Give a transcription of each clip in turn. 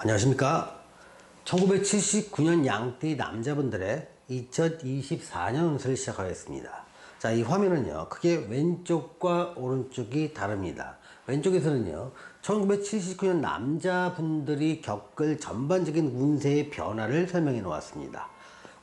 안녕하십니까. 1979년 양띠 남자분들의 2024년 운세를 시작하겠습니다. 자, 이 화면은요, 크게 왼쪽과 오른쪽이 다릅니다. 왼쪽에서는요, 1979년 남자분들이 겪을 전반적인 운세의 변화를 설명해 놓았습니다.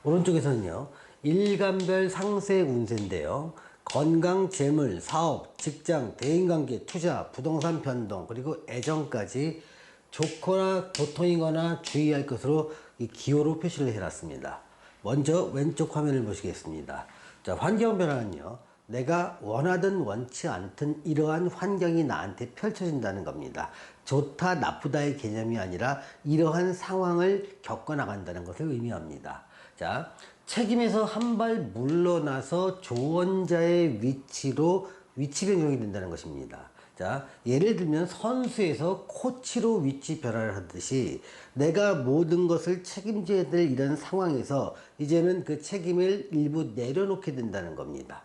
오른쪽에서는요, 일간별 상세 운세인데요, 건강, 재물, 사업, 직장, 대인관계, 투자, 부동산 변동, 그리고 애정까지 좋거나 보통이거나 주의할 것으로 이 기호로 표시를 해놨습니다. 먼저 왼쪽 화면을 보시겠습니다. 자, 환경 변화는요, 내가 원하든 원치 않든 이러한 환경이 나한테 펼쳐진다는 겁니다. 좋다 나쁘다의 개념이 아니라 이러한 상황을 겪어나간다는 것을 의미합니다. 자, 책임에서 한 발 물러나서 조언자의 위치로 위치 변경이 된다는 것입니다. 자, 예를 들면 선수에서 코치로 위치 변화를 하듯이 내가 모든 것을 책임져야 될 이런 상황에서 이제는 그 책임을 일부 내려놓게 된다는 겁니다.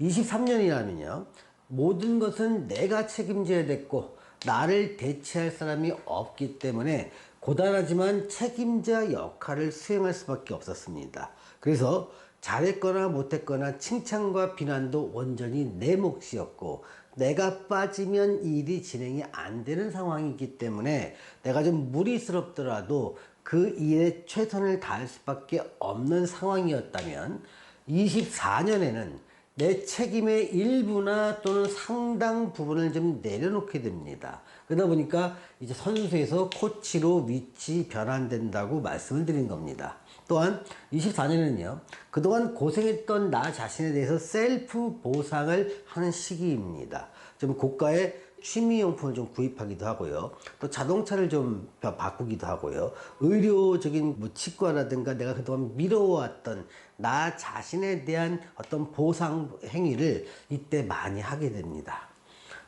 23년이라면요, 모든 것은 내가 책임져야 됐고 나를 대체할 사람이 없기 때문에 고단하지만 책임자 역할을 수행할 수밖에 없었습니다. 그래서 잘했거나 못했거나 칭찬과 비난도 온전히 내 몫이었고 내가 빠지면 일이 진행이 안 되는 상황이기 때문에 내가 좀 무리스럽더라도 그 일에 최선을 다할 수밖에 없는 상황이었다면 24년에는 내 책임의 일부나 또는 상당 부분을 좀 내려놓게 됩니다. 그러다 보니까 이제 선수에서 코치로 위치 변환된다고 말씀을 드린 겁니다. 또한 24년은요, 그동안 고생했던 나 자신에 대해서 셀프 보상을 하는 시기입니다. 좀 고가의 취미용품을 좀 구입하기도 하고요. 또 자동차를 좀 바꾸기도 하고요. 의료적인 뭐 치과라든가 내가 그동안 미뤄왔던 나 자신에 대한 어떤 보상 행위를 이때 많이 하게 됩니다.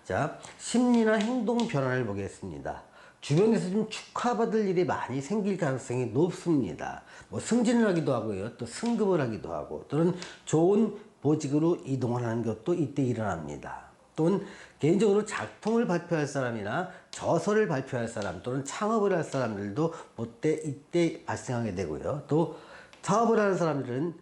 자, 심리나 행동 변화를 보겠습니다. 주변에서 좀 축하받을 일이 많이 생길 가능성이 높습니다. 뭐 승진을 하기도 하고요. 또 승급을 하기도 하고 또는 좋은 보직으로 이동을 하는 것도 이때 일어납니다. 또는 개인적으로 작품을 발표할 사람이나 저서를 발표할 사람 또는 창업을 할 사람들도 이때 발생하게 되고요. 또 사업을 하는 사람들은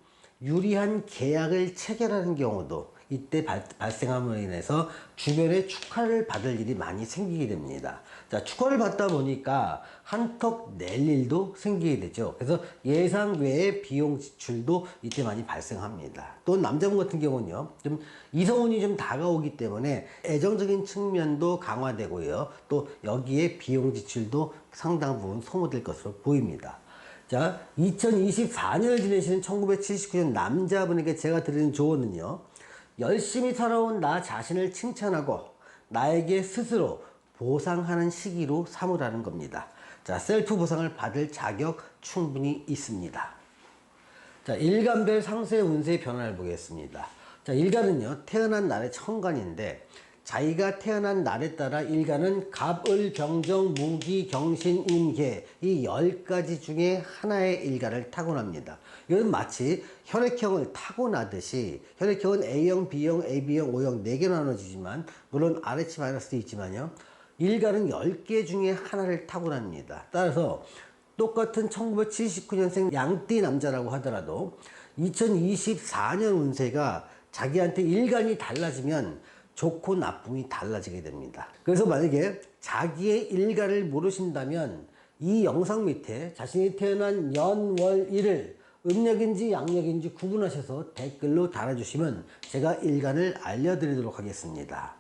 유리한 계약을 체결하는 경우도 이때 발생함으로 인해서 주변에 축하를 받을 일이 많이 생기게 됩니다. 자, 축하를 받다 보니까 한턱 낼 일도 생기게 되죠. 그래서 예상 외의 비용 지출도 이때 많이 발생합니다. 또 남자분 같은 경우는요, 좀 이성운이 좀 다가오기 때문에 애정적인 측면도 강화되고요. 또 여기에 비용 지출도 상당 부분 소모될 것으로 보입니다. 자, 2024년을 지내시는 1979년 남자분에게 제가 드리는 조언은요, 열심히 살아온 나 자신을 칭찬하고 나에게 스스로 보상하는 시기로 삼으라는 겁니다. 자, 셀프 보상을 받을 자격 충분히 있습니다. 자, 일간별 상세 운세의 변화를 보겠습니다. 자, 일간은요, 태어난 날의 천간인데 자기가 태어난 날에 따라 일간은 갑, 을, 병정, 무기, 경신, 임계 이 10가지 중에 하나의 일간을 타고납니다. 이건 마치 혈액형을 타고나듯이 혈액형은 A형, B형, AB형, O형 4개 나눠지지만 물론 RH 마이너스도 있지만요. 일간은 10개 중에 하나를 타고납니다. 따라서 똑같은 1979년생 양띠 남자라고 하더라도 2024년 운세가 자기한테 일간이 달라지면 좋고 나쁨이 달라지게 됩니다. 그래서 만약에 자기의 일간을 모르신다면 이 영상 밑에 자신이 태어난 연, 월, 일을 음력인지 양력인지 구분하셔서 댓글로 달아주시면 제가 일간을 알려드리도록 하겠습니다.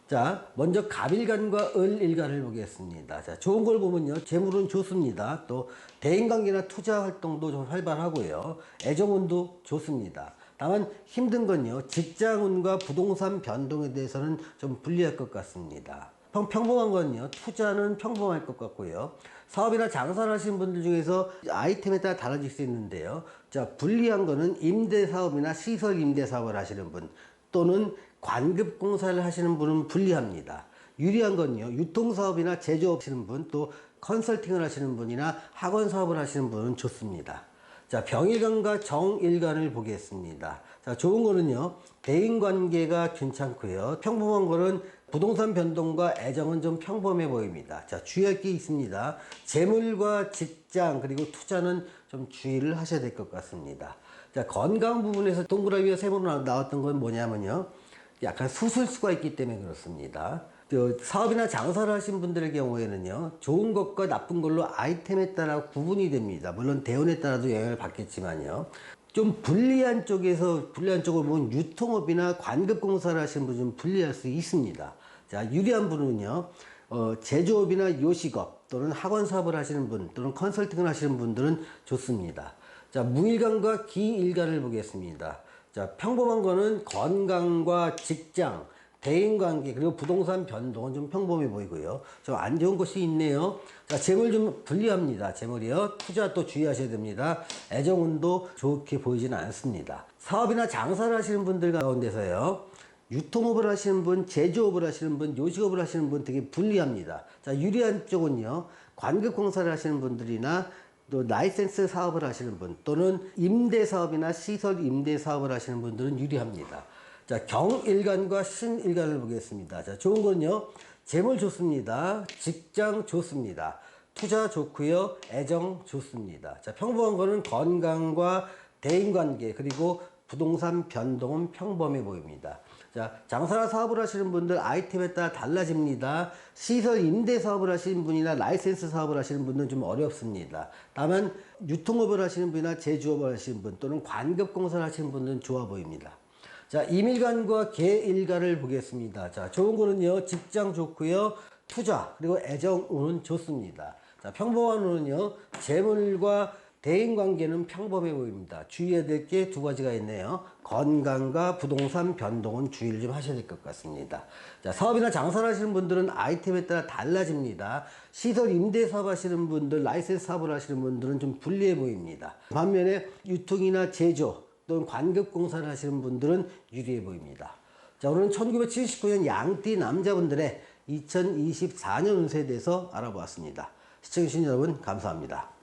자, 먼저 갑일간과 을일간을 보겠습니다. 자, 좋은 걸 보면요, 재물은 좋습니다. 또 대인관계나 투자 활동도 좀 활발하고요, 애정운도 좋습니다. 다만 힘든 건요, 직장운과 부동산 변동에 대해서는 좀 불리할 것 같습니다. 평범한 건요, 투자는 평범할 것 같고요, 사업이나 장사를 하시는 분들 중에서 아이템에 따라 달라질 수 있는데요, 자, 불리한 거는 임대사업이나 시설 임대사업을 하시는 분 또는 관급공사를 하시는 분은 불리합니다. 유리한 건요, 유통사업이나 제조업 하시는 분, 또 컨설팅을 하시는 분이나 학원 사업을 하시는 분은 좋습니다. 자, 병일간과 정일간을 보겠습니다. 자, 좋은 거는요, 대인관계가 괜찮고요. 평범한 거는 부동산 변동과 애정은 좀 평범해 보입니다. 자, 주의할 게 있습니다. 재물과 직장 그리고 투자는 좀 주의를 하셔야 될 것 같습니다. 자, 건강 부분에서 동그라미가 세 번 나왔던 건 뭐냐면요, 약간 수술수가 있기 때문에 그렇습니다. 사업이나 장사를 하신 분들의 경우에는요, 좋은 것과 나쁜 걸로 아이템에 따라 구분이 됩니다. 물론 대운에 따라도 영향을 받겠지만요. 좀 불리한 쪽에서, 불리한 쪽을 보면 유통업이나 관급공사를 하시는 분은 좀 불리할 수 있습니다. 자, 유리한 분은요, 제조업이나 요식업 또는 학원 사업을 하시는 분 또는 컨설팅을 하시는 분들은 좋습니다. 자, 무일간과 기일간을 보겠습니다. 자, 평범한 거는 건강과 직장, 대인관계 그리고 부동산 변동은 좀 평범해 보이고요. 좀 안 좋은 것이 있네요. 자, 재물 좀 불리합니다. 재물이요. 투자 또 주의하셔야 됩니다. 애정운도 좋게 보이지는 않습니다. 사업이나 장사를 하시는 분들 가운데서요, 유통업을 하시는 분, 제조업을 하시는 분, 요식업을 하시는 분 되게 불리합니다. 자, 유리한 쪽은요, 관급공사를 하시는 분들이나 또 라이센스 사업을 하시는 분 또는 임대 사업이나 시설 임대 사업을 하시는 분들은 유리합니다. 자, 경일간과 신일간을 보겠습니다. 자, 좋은 건요, 재물 좋습니다. 직장 좋습니다. 투자 좋고요. 애정 좋습니다. 자, 평범한 거는 건강과 대인관계 그리고 부동산 변동은 평범해 보입니다. 자, 장사나 사업을 하시는 분들 아이템에 따라 달라집니다. 시설 임대 사업을 하시는 분이나 라이센스 사업을 하시는 분들은 좀 어렵습니다. 다만 유통업을 하시는 분이나 제조업을 하시는 분 또는 관급공사를 하시는 분들은 좋아 보입니다. 자, 임일간과 계일간을 보겠습니다. 자, 좋은 거는요, 직장 좋고요. 투자 그리고 애정운은 좋습니다. 자, 평범한 운은요, 재물과 대인관계는 평범해 보입니다. 주의해야 될 게 두 가지가 있네요. 건강과 부동산 변동은 주의를 좀 하셔야 될 것 같습니다. 자, 사업이나 장사를 하시는 분들은 아이템에 따라 달라집니다. 시설 임대 사업 하시는 분들, 라이센스 사업을 하시는 분들은 좀 불리해 보입니다. 반면에 유통이나 제조 또는 관급공사를 하시는 분들은 유리해 보입니다. 자, 오늘은 1979년 양띠 남자분들의 2024년 운세에 대해서 알아보았습니다. 시청해주신 여러분 감사합니다.